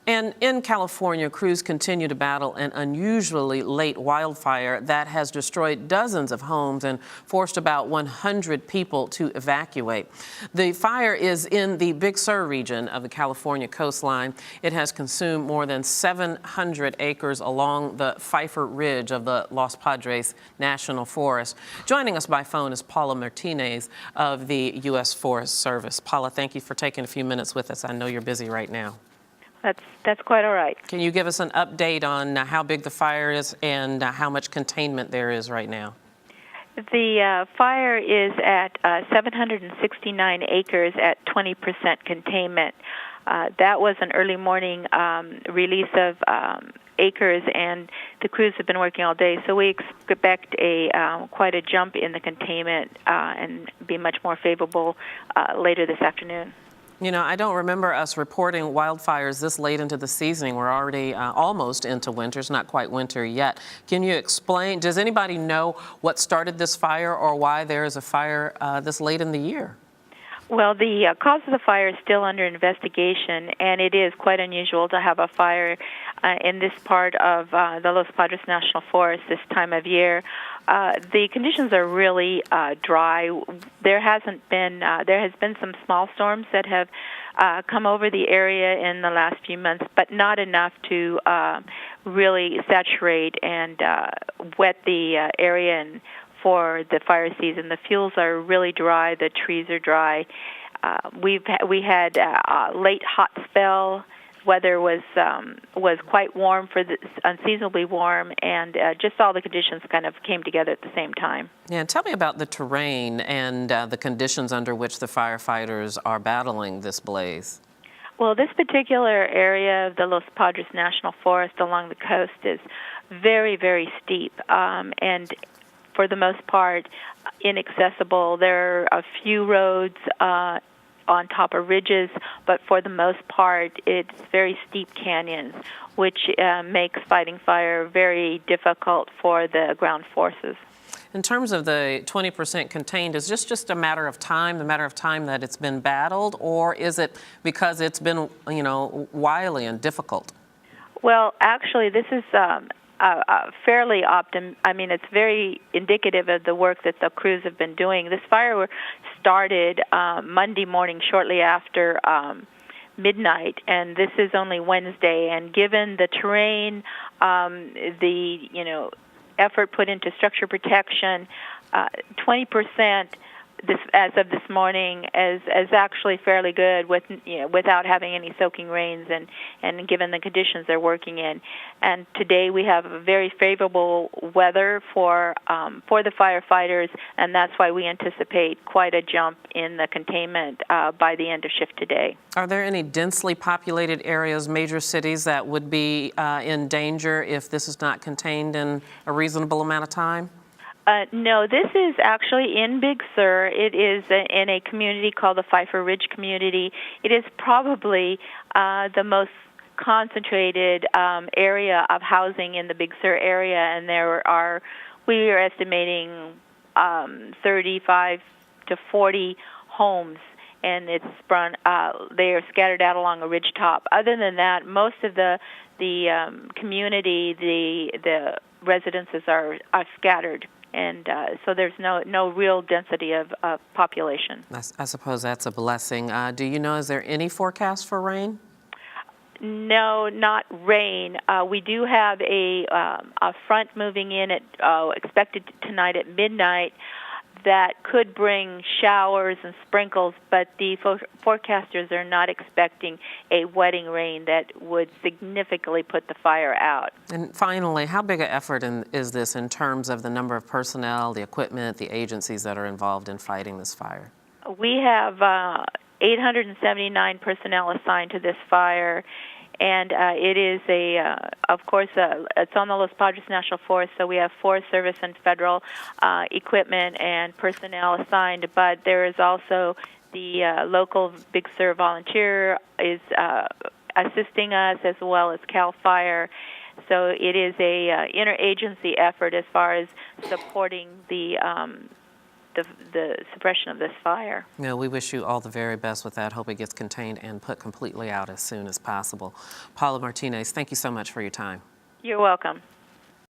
And in California, crews continue to battle an unusually late wildfire that has destroyed dozens of homes and forced about 100 people to evacuate. The fire is in the Big Sur region of the California coastline. It has consumed more than 700 acres along the Pfeiffer Ridge of the Los Padres National Forest. Joining us by phone is Paula Martinez of the U.S. Forest Service. Paula, thank you for taking a few minutes with us. I know you're busy right now. That's quite all right. Can you give us an update on how big the fire is and how much containment there is right now? The fire is at 769 acres at 20% containment. That was an early morning release of acres, and the crews have been working all day, so we expect quite a jump in the containment and be much more favorable later this afternoon. You know, I don't remember us reporting wildfires this late into the season. We're already almost into winter. It's not quite winter yet. Can you explain, does anybody know what started this fire or why there is a fire this late in the year? Well, the cause of the fire is still under investigation, and it is quite unusual to have a fire in this part of the Los Padres National Forest this time of year. The conditions are really dry. There has been some small storms that have come over the area in the last few months, but not enough to really saturate and wet the area and for the fire season. The fuels are really dry. The trees are dry. We had a late hot spell. Weather was quite warm, unseasonably warm, and just all the conditions kind of came together at the same time. Yeah, tell me about the terrain and the conditions under which the firefighters are battling this blaze. Well, this particular area of the Los Padres National Forest along the coast is very, very steep, and for the most part, inaccessible. There are a few roads on top of ridges, but for the most part, it's very steep canyons, which makes fighting fire very difficult for the ground forces. In terms of the 20% contained, is this just a matter of time, that it's been battled, or is it because it's been, wily and difficult? Well, actually, this is fairly it's very indicative of the work that the crews have been doing. This fire started Monday morning shortly after midnight, and this is only Wednesday. And given the terrain, the effort put into structure protection, 20%. As of this morning, is actually fairly good without having any soaking rains and given the conditions they're working in. And today we have a very favorable weather for the firefighters, and that's why we anticipate quite a jump in the containment by the end of shift today. Are there any densely populated areas, major cities, that would be in danger if this is not contained in a reasonable amount of time? No, this is actually in Big Sur. It is in a community called the Pfeiffer Ridge community. It is probably the most concentrated area of housing in the Big Sur area, and we are estimating 35 to 40 homes, and they are scattered out along a ridge top. Other than that, most of the community, the residences are scattered. And so there's no real density of population. I suppose that's a blessing. Do you know, is there any forecast for rain? No, not rain. We do have a front moving in expected tonight at midnight that could bring showers and sprinkles, but the forecasters are not expecting a wetting rain that would significantly put the fire out. And finally, how big an effort is this in terms of the number of personnel, the equipment, the agencies that are involved in fighting this fire? We have 879 personnel assigned to this fire, and it is of course, it's on the Los Padres National Forest, so we have Forest Service and federal equipment and personnel assigned, but there is also the local Big Sur volunteer is assisting us, as well as CAL FIRE. So it is a interagency effort as far as supporting the the suppression of this fire. Yeah, we wish you all the very best with that. Hope it gets contained and put completely out as soon as possible. Paula Martinez, thank you so much for your time. You're welcome.